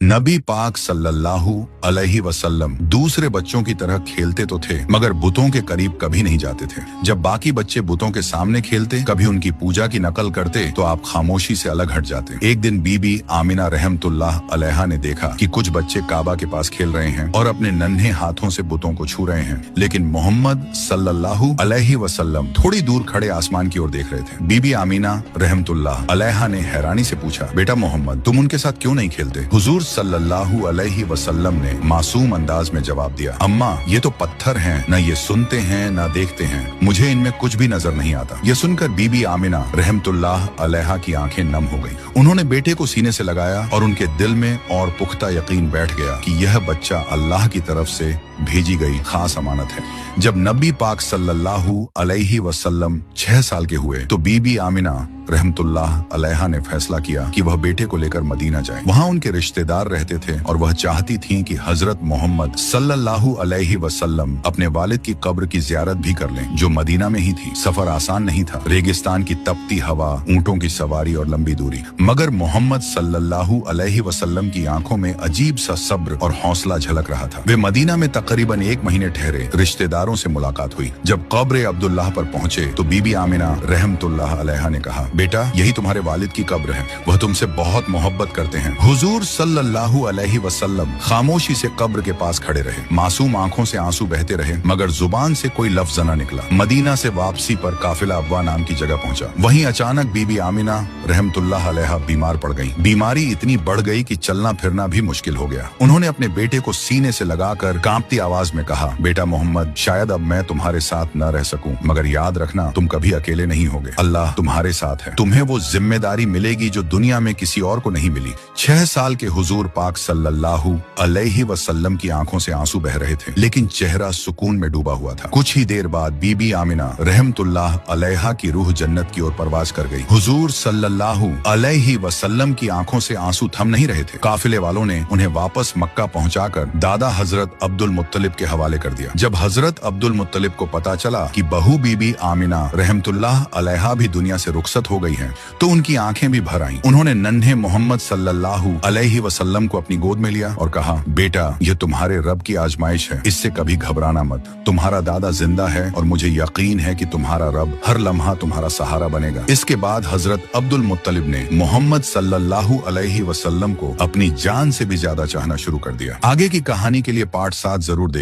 नबी पाक सल्लल्लाहु अलैहि वसल्लम दूसरे बच्चों की तरह खेलते तो थे मगर बुतों के करीब कभी नहीं जाते थे। जब बाकी बच्चे बुतों के सामने खेलते, कभी उनकी पूजा की नकल करते तो आप खामोशी से अलग हट जाते। एक दिन बीबी आमिना रहमतुल्लाह अलैहा ने देखा कि कुछ बच्चे काबा के पास खेल रहे हैं और अपने नन्हे हाथों से बुतों को छू रहे हैं, लेकिन मोहम्मद सल्लल्लाहु अलैहि वसल्लम थोड़ी दूर खड़े आसमान की ओर देख रहे थे। बीबी आमिना रहमतुल्लाह अलैहा ने हैरानी से पूछा, बेटा मोहम्मद, तुम उनके साथ क्यों नहीं खेलते? हुजूर सल्लल्लाहु अलैहि वसल्लम ने मासूम अंदाज में जवाब दिया, अम्मा, ये तो पत्थर हैं, न ये सुनते हैं न देखते हैं, मुझे इनमें कुछ भी नजर नहीं आता। ये सुनकर बीबी आमिना रहमतुल्लाह अलैहा की आंखें नम हो गईं। उन्होंने बेटे को सीने से लगाया और उनके दिल में और पुख्ता यकीन बैठ गया कि यह बच्चा अल्लाह की तरफ से भेजी गई खास अमानत है। जब नबी पाक सल्लल्लाहु अलैहि वसल्लम 6 साल के हुए तो बीबी आमिना रहमतुल्लाह अलैहा ने फैसला किया कि वह बेटे को लेकर मदीना जाए। वहाँ उनके रिश्तेदार रहते थे और वह चाहती थीं कि हजरत मोहम्मद सल्लल्लाहु अलैहि वसल्लम अपने वालिद की कब्र की ज़ियारत भी कर लें, जो मदीना में ही थी। सफर आसान नहीं था, रेगिस्तान की तपती हवा, ऊंटों की सवारी और लंबी दूरी, मगर मोहम्मद सल्लल्लाहु अलैहि वसल्लम की आंखों में अजीब सा सब्र और हौसला झलक रहा था। वे मदीना में तकरीबन 1 महीने ठहरे। रिश्तेदारों से मुलाकात हुई। जब कब्र अब्दुल्लाह पर पहुंचे तो बीबी आमिना रहमतुल्लाह अलैहा ने कहा, बेटा, यही तुम्हारे वालिद की कब्र है, वह तुमसे बहुत मोहब्बत करते हैं। हुजूर सल्लल्लाहु अलैहि वसल्लम खामोशी से कब्र के पास खड़े रहे। मासूम आंखों से आंसू बहते रहे मगर जुबान से कोई लफ्ज न निकला। मदीना से वापसी पर काफिला अब्वा नाम की जगह पहुंचा। वहीं अचानक बीबी आमिना रहमतुल्लाह अलैहा बीमार पड़ गईं। बीमारी इतनी बढ़ गई कि चलना फिरना भी मुश्किल हो गया। उन्होंने अपने बेटे को सीने से लगाकर कांपती आवाज में कहा, बेटा मोहम्मद, शायद अब मैं तुम्हारे साथ न रह सकूं, मगर याद रखना, तुम कभी अकेले नहीं होगे। अल्लाह तुम्हारे साथ है। तुम्हें वो जिम्मेदारी मिलेगी जो दुनिया में किसी और को नहीं मिली। 6 साल के हुजूर पाक सल्लल्लाहु अलैहि वसल्लम की आंखों से आंसू बह रहे थे, लेकिन चेहरा सुकून में डूबा हुआ था। कुछ ही देर बाद बीबी आमिना रहमतुल्लाह अलैहा की रूह जन्नत की ओर परवाज कर गई। हुजूर सल्लल्लाहु अलैहि वसल्लम की आंखों से आंसू थम नहीं रहे थे। काफिले वालों ने उन्हें वापस मक्का पहुंचाकर दादा हजरत अब्दुल मुत्तलिब के हवाले कर दिया। जब हजरत अब्दुल मुत्तलिब को पता चला कि बहू बीबी आमिना रहमतुल्लाह अलैहा भी दुनिया से रुखसत हो गई हैं, तो उनकी आंखें भी भर आईं। उन्होंने नन्हे मोहम्मद सल्लल्लाहु अलैहि वसल्लम को अपनी गोद में लिया और कहा, बेटा, यह तुम्हारे रब की आजमाइश है, इससे कभी घबराना मत। तुम्हारा दादा जिंदा है और मुझे यकीन है कि तुम्हारा रब हर लम्हा तुम्हारा सहारा बनेगा। इसके बाद हजरत अब्दुल मुत्तलिब ने मोहम्मद सल्लल्लाहु अलैहि वसल्लम को अपनी जान से भी ज्यादा चाहना शुरू कर दिया। आगे की कहानी के लिए पार्ट 7 जरूर देखें।